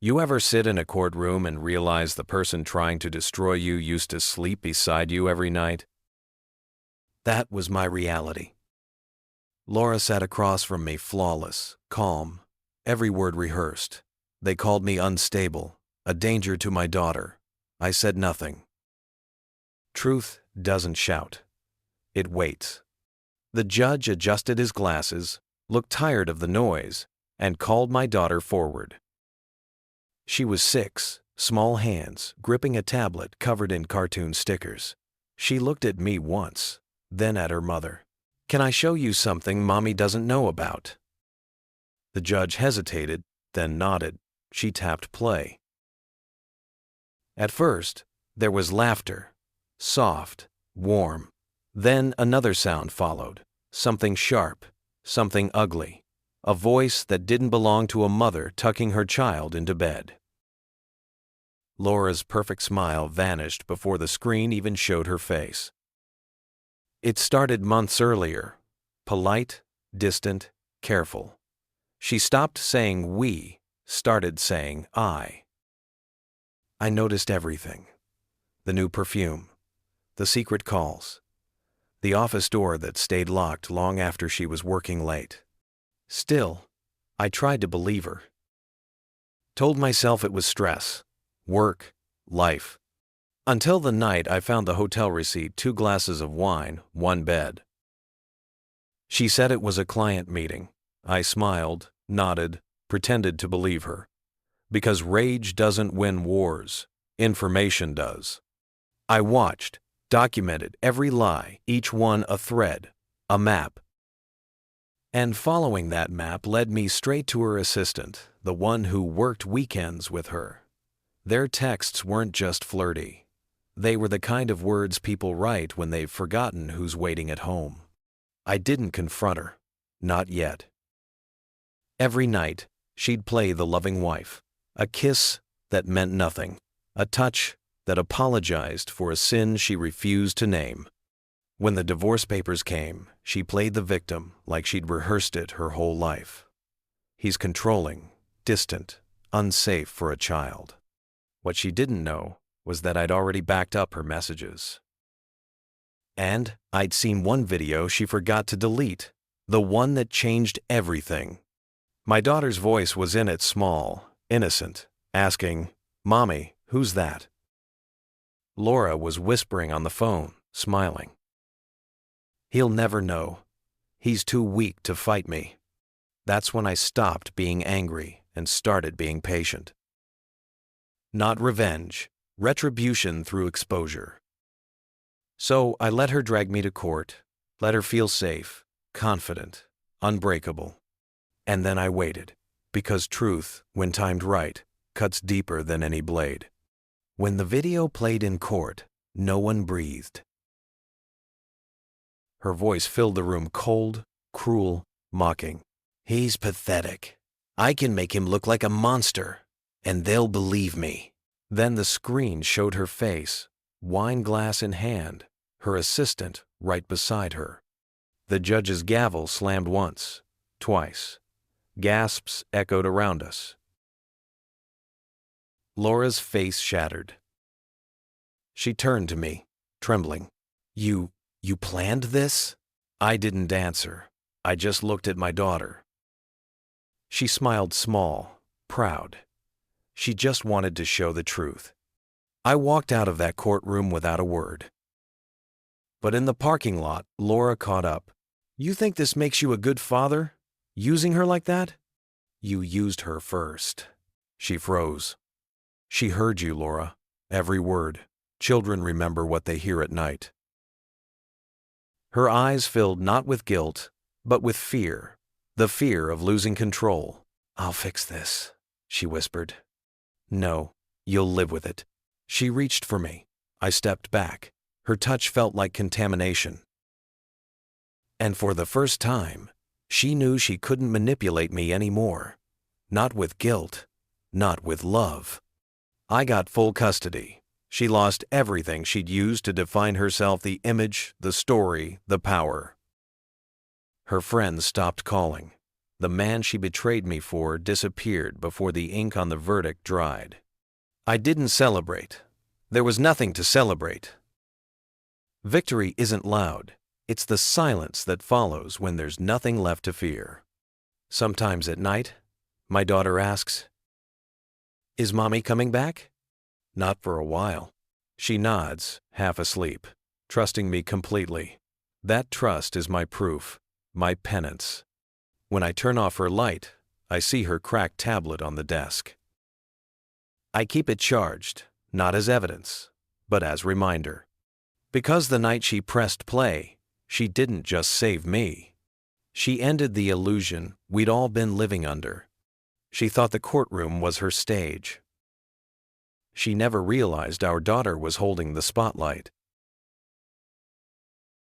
You ever sit in a courtroom and realize the person trying to destroy you used to sleep beside you every night? That was my reality. Laura sat across from me, flawless, calm, every word rehearsed. They called me unstable, a danger to my daughter. I said nothing. Truth doesn't shout. It waits. The judge adjusted his glasses, looked tired of the noise, and called my daughter forward. She was 6, small hands, gripping a tablet covered in cartoon stickers. She looked at me once, then at her mother. "Can I show you something Mommy doesn't know about?" The judge hesitated, then nodded. She tapped play. At first, there was laughter, soft, warm. Then another sound followed, something sharp, something ugly. A voice that didn't belong to a mother tucking her child into bed. Laura's perfect smile vanished before the screen even showed her face. It started months earlier, polite, distant, careful. She stopped saying we, started saying I. I noticed everything. The new perfume, the secret calls, the office door that stayed locked long after she was working late. Still, I tried to believe her. Told myself it was stress, work, life. Until the night I found the hotel receipt, 2 glasses of wine, 1 bed. She said it was a client meeting. I smiled, nodded, pretended to believe her. Because rage doesn't win wars, information does. I watched, documented every lie, each one a thread, a map. And following that map led me straight to her assistant, the one who worked weekends with her. Their texts weren't just flirty. They were the kind of words people write when they've forgotten who's waiting at home. I didn't confront her. Not yet. Every night, she'd play the loving wife. A kiss that meant nothing. A touch that apologized for a sin she refused to name. When the divorce papers came, she played the victim like she'd rehearsed it her whole life. He's controlling, distant, unsafe for a child. What she didn't know was that I'd already backed up her messages. And I'd seen one video she forgot to delete, the one that changed everything. My daughter's voice was in it, small, innocent, asking, "Mommy, who's that?" Laura was whispering on the phone, smiling. "He'll never know. He's too weak to fight me." That's when I stopped being angry and started being patient. Not revenge, retribution through exposure. So I let her drag me to court, let her feel safe, confident, unbreakable. And then I waited, because truth, when timed right, cuts deeper than any blade. When the video played in court, no one breathed. Her voice filled the room, cold, cruel, mocking. "He's pathetic. I can make him look like a monster, and they'll believe me." Then the screen showed her face, wine glass in hand, her assistant right beside her. The judge's gavel slammed once, twice. Gasps echoed around us. Laura's face shattered. She turned to me, trembling. You planned this?" I didn't answer. I just looked at my daughter. She smiled small, proud. She just wanted to show the truth. I walked out of that courtroom without a word. But in the parking lot, Laura caught up. "You think this makes you a good father? Using her like that?" "You used her first." She froze. "She heard you, Laura. Every word. Children remember what they hear at night." Her eyes filled not with guilt, but with fear. The fear of losing control. "I'll fix this," she whispered. "No, you'll live with it." She reached for me. I stepped back. Her touch felt like contamination. And for the first time, she knew she couldn't manipulate me anymore. Not with guilt, not with love. I got full custody. She lost everything she'd used to define herself, the image, the story, the power. Her friends stopped calling. the man she betrayed me for disappeared before the ink on the verdict dried. I didn't celebrate. There was nothing to celebrate. Victory isn't loud. It's the silence that follows when there's nothing left to fear. Sometimes at night, my daughter asks, "Is Mommy coming back?" "Not for a while." She nods, half asleep, trusting me completely. That trust is my proof, my penance. When I turn off her light, I see her cracked tablet on the desk. I keep it charged, not as evidence, but as reminder. Because the night she pressed play, she didn't just save me. She ended the illusion we'd all been living under. She thought the courtroom was her stage. She never realized our daughter was holding the spotlight.